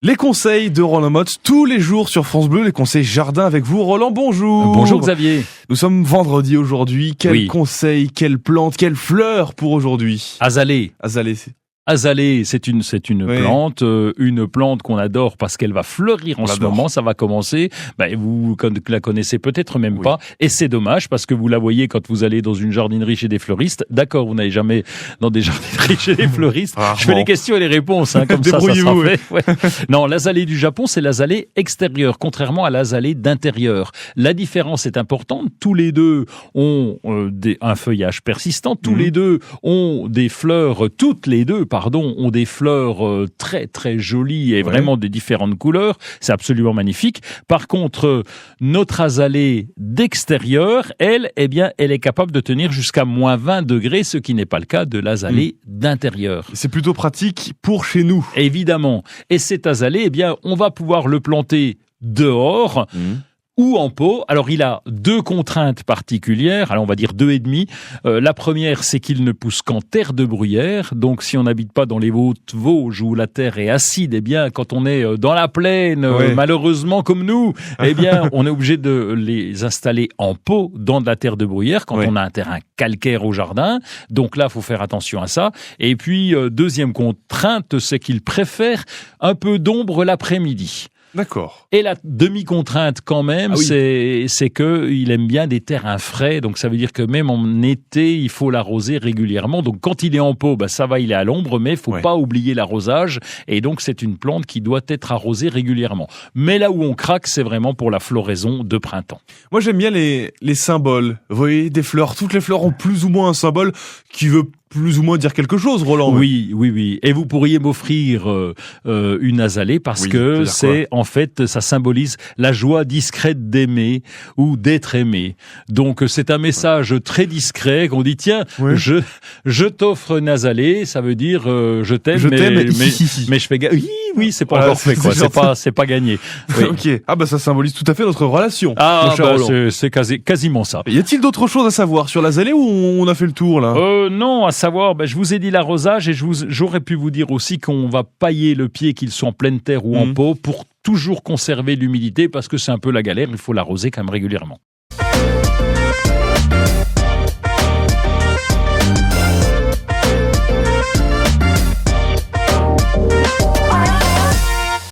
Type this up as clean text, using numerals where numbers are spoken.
Les conseils de Roland Motte, tous les jours sur France Bleu, les conseils jardin avec vous. Roland, bonjour. Bonjour Xavier. Nous sommes vendredi aujourd'hui. Quels conseils, quelles plantes, quelles fleurs pour aujourd'hui? Azalée. Azalée, c'est une plante qu'on adore parce qu'elle va fleurir en ce moment, ça va commencer. Vous la connaissez peut-être même pas, et c'est dommage parce que vous la voyez quand vous allez dans une jardinerie chez des fleuristes. D'accord, vous n'allez jamais dans des jardineries chez des fleuristes. Je fais les questions et les réponses, comme ça sera fait. Ouais. Non, l'azalée du Japon, c'est l'azalée extérieure, contrairement à l'azalée d'intérieur. La différence est importante. Tous les deux ont un feuillage persistant. Tous les deux ont des fleurs. Toutes les deux, ont des fleurs très très jolies et vraiment de différentes couleurs. C'est absolument magnifique. Par contre, notre azalée d'extérieur, elle est capable de tenir jusqu'à moins 20 degrés, ce qui n'est pas le cas de l'azalée d'intérieur. C'est plutôt pratique pour chez nous. Évidemment. Et cet azalée, on va pouvoir le planter dehors. Ou en pot. Alors, il a deux contraintes particulières. Alors, on va dire 2,5. La première, c'est qu'il ne pousse qu'en terre de bruyère. Donc, si on n'habite pas dans les Hautes-Vosges où la terre est acide, quand on est dans la plaine, malheureusement comme nous, on est obligé de les installer en pot dans de la terre de bruyère quand on a un terrain calcaire au jardin. Donc là, faut faire attention à ça. Et puis, deuxième contrainte, c'est qu'il préfère un peu d'ombre l'après-midi. D'accord. Et la demi-contrainte quand même, c'est que il aime bien des terrains frais, donc ça veut dire que même en été, il faut l'arroser régulièrement. Donc quand il est en pot, ça va, il est à l'ombre, mais il faut pas oublier l'arrosage. Et donc c'est une plante qui doit être arrosée régulièrement. Mais là où on craque, c'est vraiment pour la floraison de printemps. Moi j'aime bien les symboles. Vous voyez, des fleurs. Toutes les fleurs ont plus ou moins un symbole qui veut plus ou moins dire quelque chose, Roland. Oui. Et vous pourriez m'offrir une azalée parce que en fait, ça symbolise la joie discrète d'aimer ou d'être aimé. Donc, c'est un message très discret qu'on dit, tiens, je t'offre une azalée, ça veut dire je t'aime, mais je fais oui, c'est pas encore fait, quoi. C'est pas gagné. Oui. Ok. Ça symbolise tout à fait notre relation. C'est quasiment ça. Y a-t-il d'autres choses à savoir sur l'azalée ou on a fait le tour, là? Non, à savoir, je vous ai dit l'arrosage et j'aurais pu vous dire aussi qu'on va pailler le pied, qu'il soit en pleine terre ou en pot, pour toujours conserver l'humidité parce que c'est un peu la galère, il faut l'arroser quand même régulièrement.